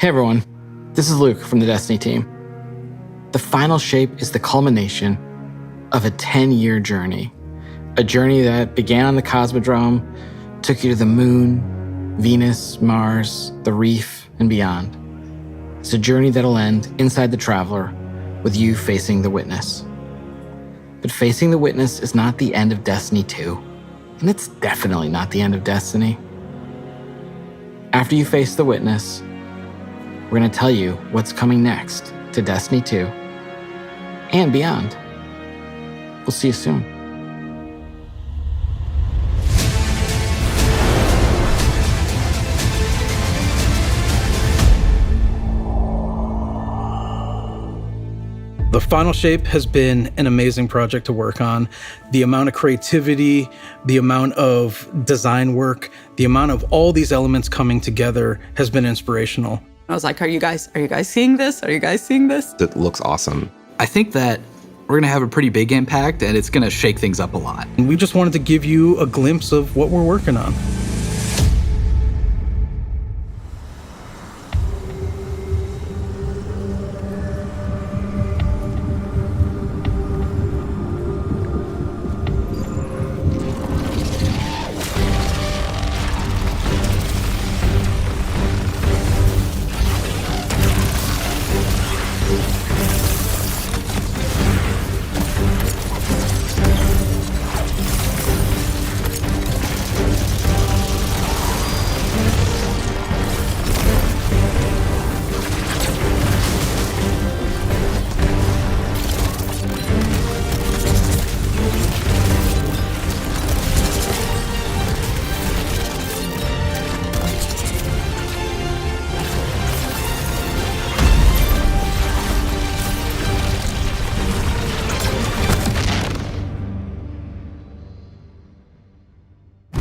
Hey everyone, this is Luke from the Destiny team. The final shape is the culmination of a 10-year journey. A journey that began on the Cosmodrome, took you to the moon, Venus, Mars, the reef, and beyond. It's a journey that'll end inside the Traveler with you facing the Witness. But facing the Witness is not the end of Destiny 2, and it's definitely not the end of Destiny. After you face the Witness, we're going to tell you what's coming next to Destiny 2 and beyond. We'll see you soon. The Final Shape has been an amazing project to work on. The amount of creativity, the amount of design work, the amount of all these elements coming together has been inspirational. I was like, are you guys seeing this? Are you guys seeing this? It looks awesome. I think that we're going to have a pretty big impact, and it's going to shake things up a lot. And we just wanted to give you a glimpse of what we're working on.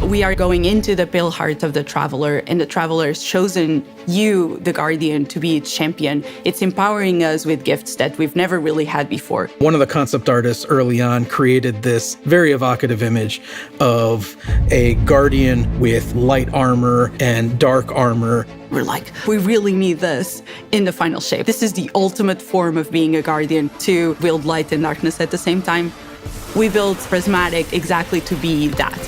We are going into the pale heart of the Traveler, and the Traveler has chosen you, the Guardian, to be its champion. It's empowering us with gifts that we've never really had before. One of the concept artists early on created this very evocative image of a Guardian with light armor and dark armor. We're like, we really need this in the Final Shape. This is the ultimate form of being a Guardian, to wield light and darkness at the same time. We built Prismatic exactly to be that.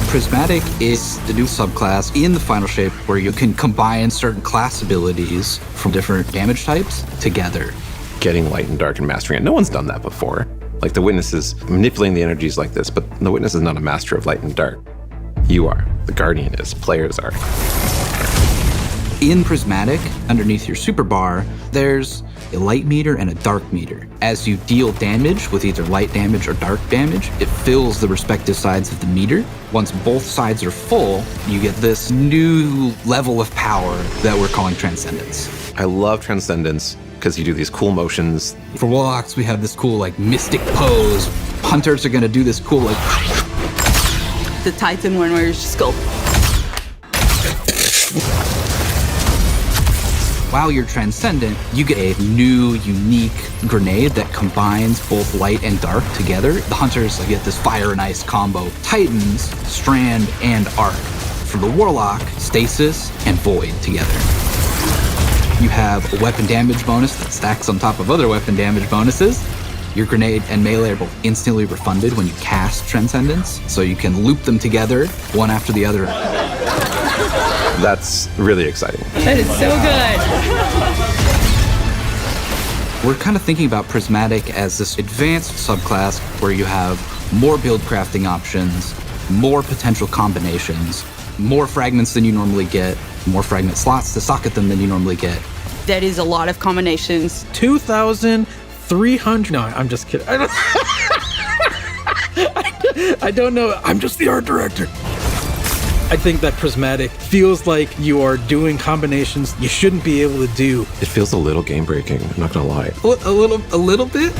Prismatic is the new subclass in the Final Shape where you can combine certain class abilities from different damage types together. Getting light and dark and mastering it. No one's done that before. Like the Witness is manipulating the energies like this, but the Witness is not a master of light and dark. You are. The Guardian is. Players are. In Prismatic, underneath your super bar, there's a light meter and a dark meter. As you deal damage with either light damage or dark damage, it fills the respective sides of the meter. Once both sides are full, you get this new level of power that we're calling Transcendence. I love Transcendence because you do these cool motions. For Warlocks, we have this cool mystic pose. Hunters are gonna do this cool The Titan one where you just go. While you're Transcendent, you get a new, unique grenade that combines both light and dark together. The Hunters get this fire and ice combo. Titans, Strand, and Arc. For the Warlock, Stasis and Void together. You have a weapon damage bonus that stacks on top of other weapon damage bonuses. Your grenade and melee are both instantly refunded when you cast Transcendence, so you can loop them together, one after the other. That's really exciting. That is so good. We're kind of thinking about Prismatic as this advanced subclass where you have more build crafting options, more potential combinations, more fragments than you normally get, more fragment slots to socket them than you normally get. That is a lot of combinations. 2,300. No, I'm just kidding. I don't know. I'm just the art director. I think that Prismatic feels like you are doing combinations you shouldn't be able to do. It feels a little game breaking, I'm not gonna lie. A little bit?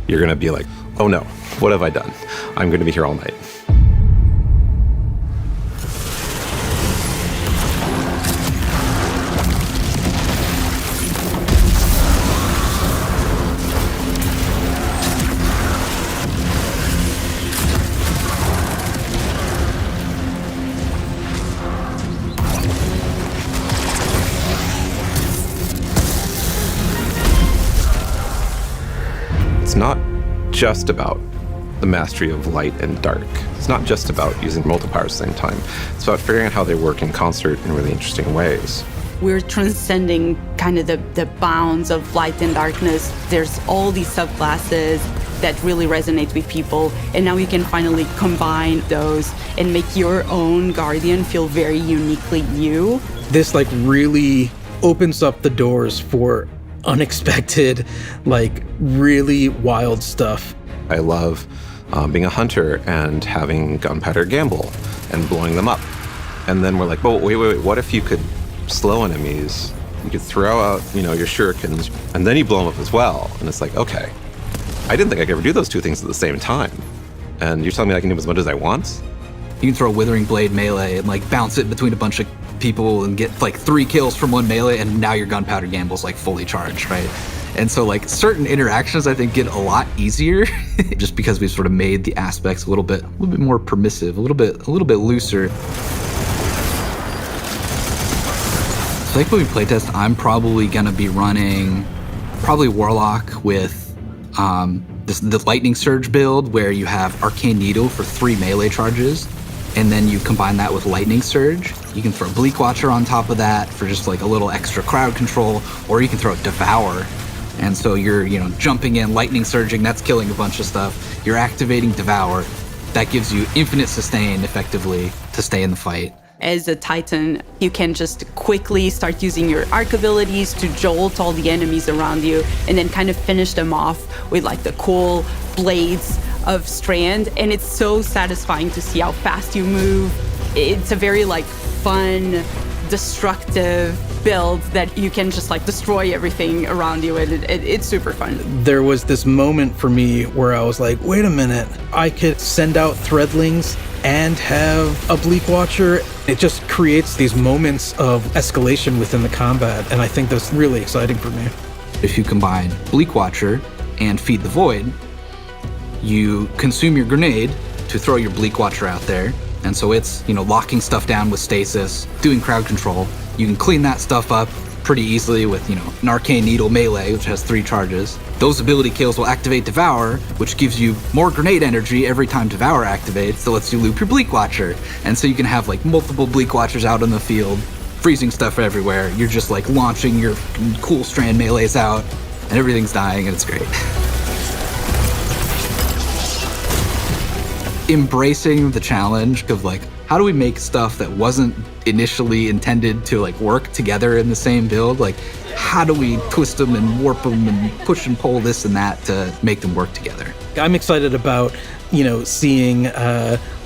You're gonna be like, oh no, what have I done? I'm gonna be here all night. just about the mastery of light and dark. It's not just about using multipliers at the same time. It's about figuring out how they work in concert in really interesting ways. We're transcending kind of the bounds of light and darkness. There's all these subclasses that really resonate with people, and now you can finally combine those and make your own Guardian feel very uniquely you. This like really opens up the doors for unexpected, like really wild stuff. I love being a hunter and having gunpowder gamble and blowing them up. And then we're like, oh, wait, what if you could slow enemies? You could throw out, your shurikens, and then you blow them up as well. And it's like, okay, I didn't think I could ever do those two things at the same time. And you're telling me I can do as much as I want? You can throw a Withering Blade melee and like bounce it between a bunch of people and get like 3 kills from one melee, and now your gunpowder gamble's like fully charged, right? And so like certain interactions I think get a lot easier just because we've sort of made the aspects a little bit more permissive, a little bit looser. So like when we playtest, I'm probably gonna be running Warlock with the Lightning Surge build where you have Arcane Needle for 3 melee charges, and then you combine that with Lightning Surge. You can throw Bleak Watcher on top of that for just like a little extra crowd control, or you can throw Devour. And so you're, jumping in, lightning surging, that's killing a bunch of stuff. You're activating Devour. That gives you infinite sustain, effectively, to stay in the fight. As a Titan, you can just quickly start using your arc abilities to jolt all the enemies around you and then kind of finish them off with like the cool blades of Strand. And it's so satisfying to see how fast you move. It's a very like fun, destructive build that you can just like destroy everything around you, and it's super fun. There was this moment for me where I was like, wait a minute, I could send out Threadlings and have a Bleak Watcher. It just creates these moments of escalation within the combat, and I think that's really exciting for me. If you combine Bleak Watcher and Feed the Void, you consume your grenade to throw your Bleak Watcher out there, and so it's, locking stuff down with stasis, doing crowd control. You can clean that stuff up pretty easily with, an Arcane Needle melee, which has 3 charges. Those ability kills will activate Devour, which gives you more grenade energy every time Devour activates, so lets you loop your Bleak Watcher. And so you can have like multiple Bleak Watchers out on the field, freezing stuff everywhere. You're just like launching your cool Strand melees out, and everything's dying, and it's great. Embracing the challenge of like, how do we make stuff that wasn't initially intended to like work together in the same build? Like, how do we twist them and warp them and push and pull this and that to make them work together? I'm excited about, seeing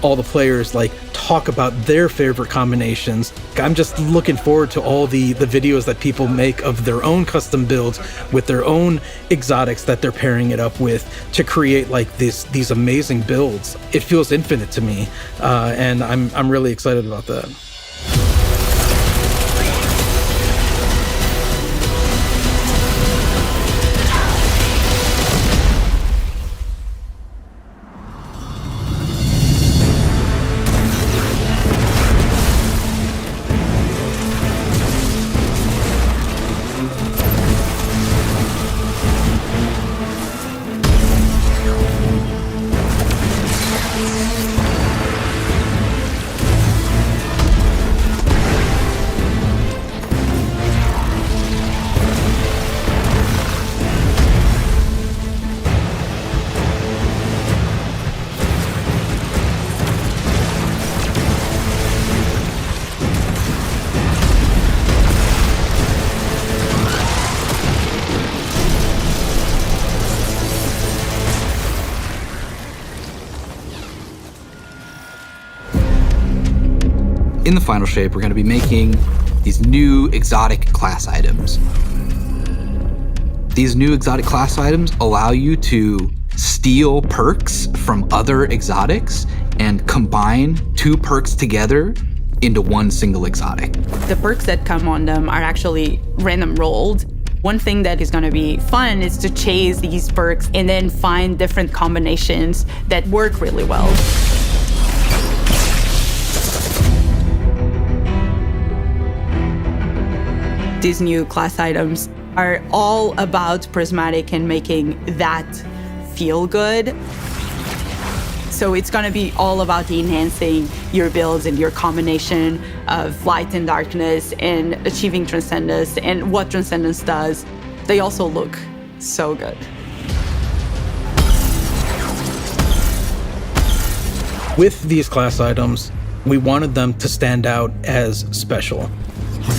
all the players like talk about their favorite combinations. I'm just looking forward to all the videos that people make of their own custom builds with their own exotics that they're pairing it up with to create like these amazing builds. It feels infinite to me, and I'm really excited about that. In the final shape, we're going to be making these new exotic class items. These new exotic class items allow you to steal perks from other exotics and combine 2 perks together into one single exotic. The perks that come on them are actually random rolled. One thing that is going to be fun is to chase these perks and then find different combinations that work really well. These new class items are all about prismatic and making that feel good. So it's going to be all about enhancing your builds and your combination of light and darkness and achieving Transcendence and what Transcendence does. They also look so good. With these class items, we wanted them to stand out as special.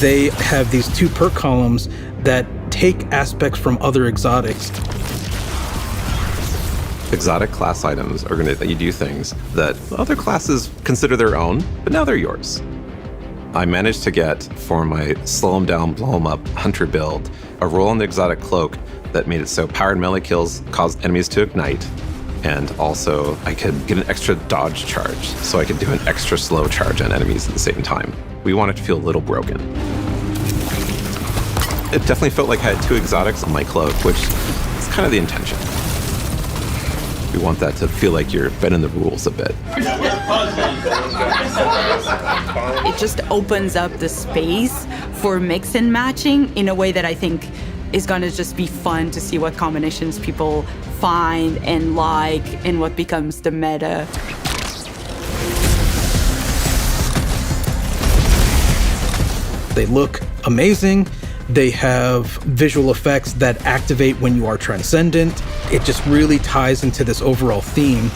They have these 2 perk columns that take aspects from other exotics. Exotic class items are going to let you do things that other classes consider their own, but now they're yours. I managed to get, for my slow 'em down, blow 'em up hunter build, a roll on the exotic cloak that made it so powered melee kills caused enemies to ignite, and also I could get an extra dodge charge, so I could do an extra slow charge on enemies at the same time. We wanted to feel a little broken. It definitely felt like I had 2 exotics on my cloak, which is kind of the intention. We want that to feel like you're bending the rules a bit. It just opens up the space for mix and matching in a way that I think is going to just be fun to see what combinations people find and like and what becomes the meta. They look amazing. They have visual effects that activate when you are transcendent. It just really ties into this overall theme.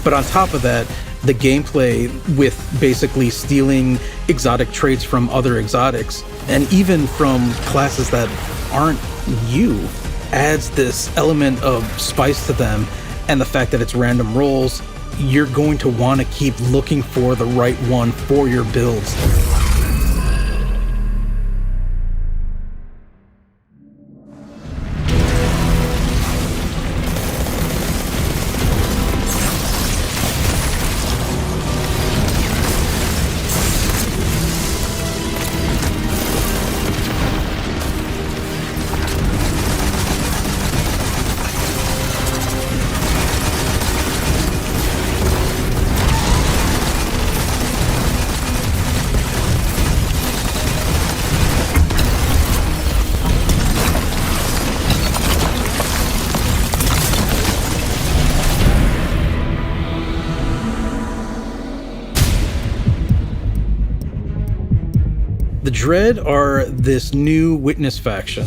But on top of that, the gameplay with basically stealing exotic traits from other exotics, and even from classes that aren't you, adds this element of spice to them. And the fact that it's random rolls, you're going to want to keep looking for the right one for your builds. The Dread are this new witness faction.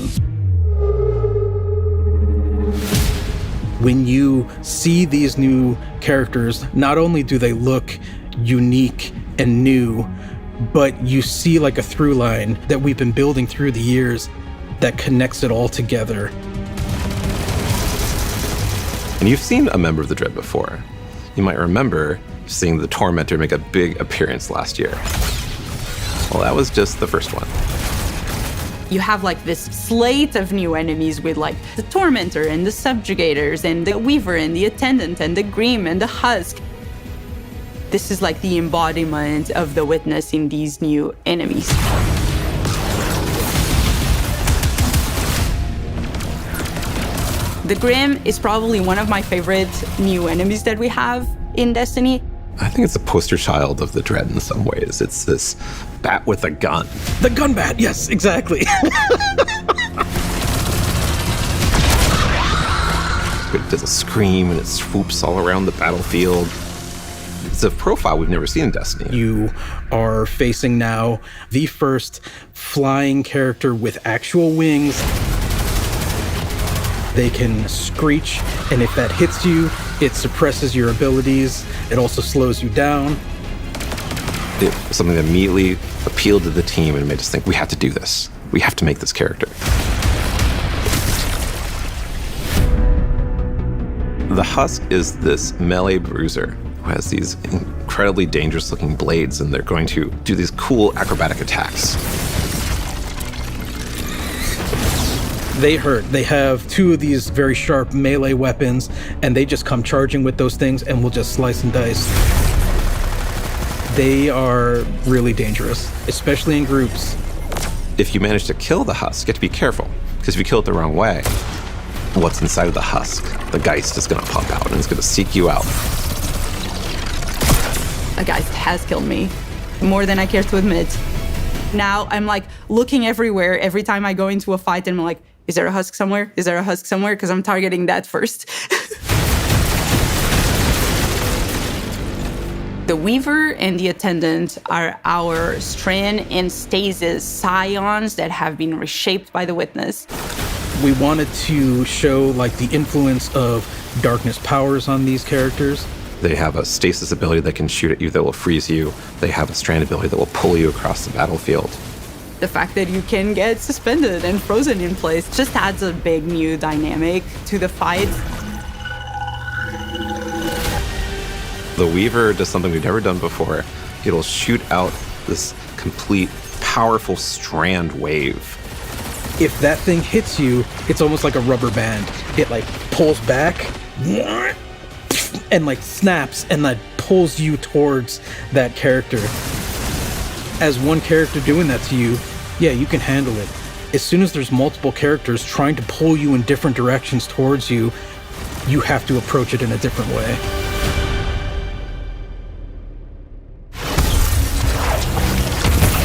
When you see these new characters, not only do they look unique and new, but you see like a through line that we've been building through the years that connects it all together. And you've seen a member of the Dread before. You might remember seeing the Tormentor make a big appearance last year. Well, that was just the first one. You have like this slate of new enemies with like the Tormentor and the Subjugators and the Weaver and the Attendant and the Grim and the Husk. This is like the embodiment of the Witness in these new enemies. The Grim is probably one of my favorite new enemies that we have in Destiny. I think it's a poster child of the Dread in some ways. It's this bat with a gun. The gun bat, yes, exactly. It does a scream and it swoops all around the battlefield. It's a profile we've never seen in Destiny. You are facing now the first flying character with actual wings. They can screech, and if that hits you, it suppresses your abilities. It also slows you down. It was something that immediately appealed to the team and made us think, we have to do this. We have to make this character. The Husk is this melee bruiser who has these incredibly dangerous looking blades, and they're going to do these cool acrobatic attacks. They hurt. They have two of these very sharp melee weapons, and they just come charging with those things and will just slice and dice. They are really dangerous, especially in groups. If you manage to kill the Husk, you have to be careful, because if you kill it the wrong way, what's inside of the Husk, the Geist, is going to pop out and it's going to seek you out. A Geist has killed me, more than I care to admit. Now I'm like looking everywhere every time I go into a fight, and I'm like, Is there a husk somewhere? Is there a husk somewhere? Because I'm targeting that first. The Weaver and the Attendant are our Strand and Stasis scions that have been reshaped by the Witness. We wanted to show like the influence of darkness powers on these characters. They have a stasis ability that can shoot at you that will freeze you. They have a strand ability that will pull you across the battlefield. The fact that you can get suspended and frozen in place just adds a big new dynamic to the fight. The Weaver does something we've never done before. It'll shoot out this complete, powerful strand wave. If that thing hits you, it's almost like a rubber band. It like pulls back and like snaps and like pulls you towards that character. As one character doing that to you, yeah, you can handle it. As soon as there's multiple characters trying to pull you in different directions towards you, you have to approach it in a different way.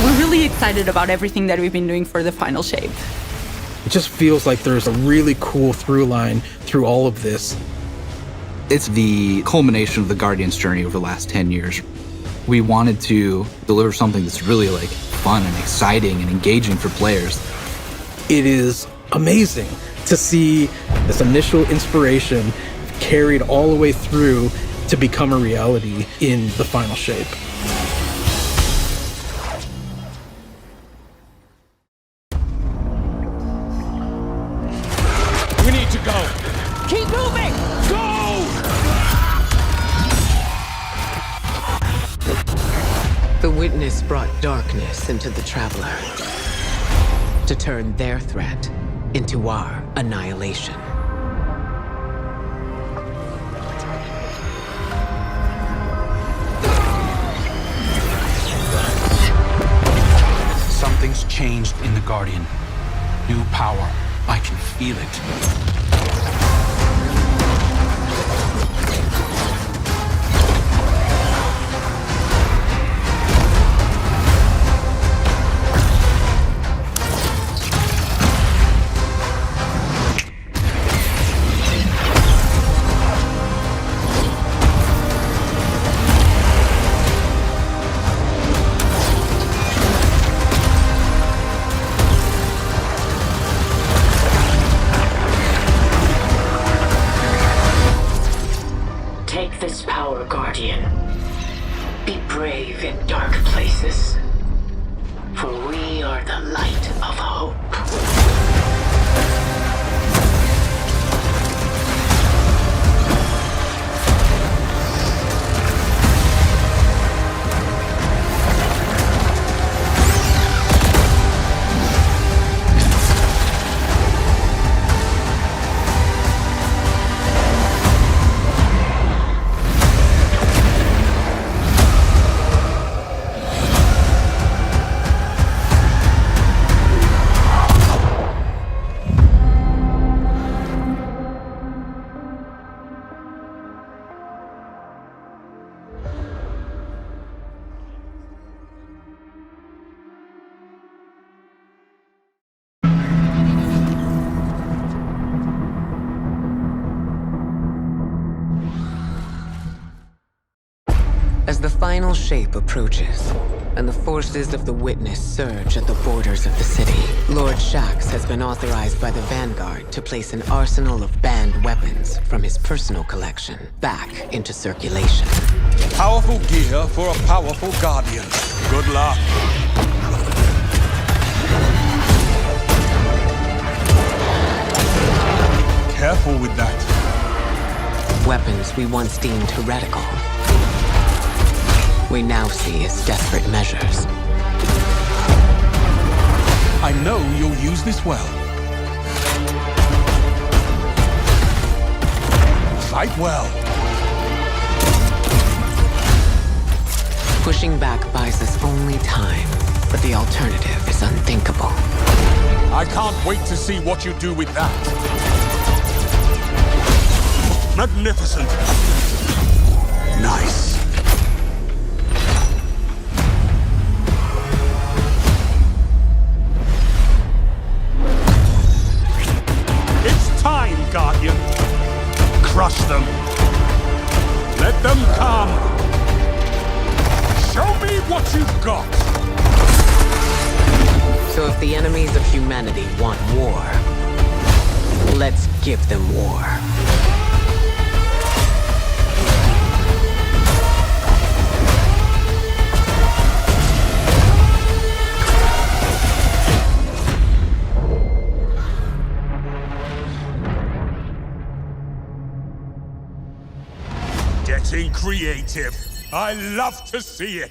We're really excited about everything that we've been doing for the final shape. It just feels like there's a really cool through line through all of this. It's the culmination of the Guardian's journey over the last 10 years. We wanted to deliver something that's really like fun and exciting and engaging for players. It is amazing to see this initial inspiration carried all the way through to become a reality in the final shape. We need to go. Keep moving! Go! The Witness brought darkness into the Traveler to turn their threat into our annihilation. Something's changed in the Guardian. New power. I can feel it. Take this power, Guardian. Be brave in dark places, for we are the light of hope. As the final shape approaches, and the forces of the Witness surge at the borders of the city, Lord Shaxx has been authorized by the Vanguard to place an arsenal of banned weapons from his personal collection back into circulation. Powerful gear for a powerful Guardian. Good luck. Careful with that. Weapons we once deemed heretical, we now see as desperate measures. I know you'll use this well. Fight well. Pushing back buys us only time, but the alternative is unthinkable. I can't wait to see what you do with that. Magnificent. Nice. got. So if the enemies of humanity want war, let's give them war. Getting creative. I love to see it.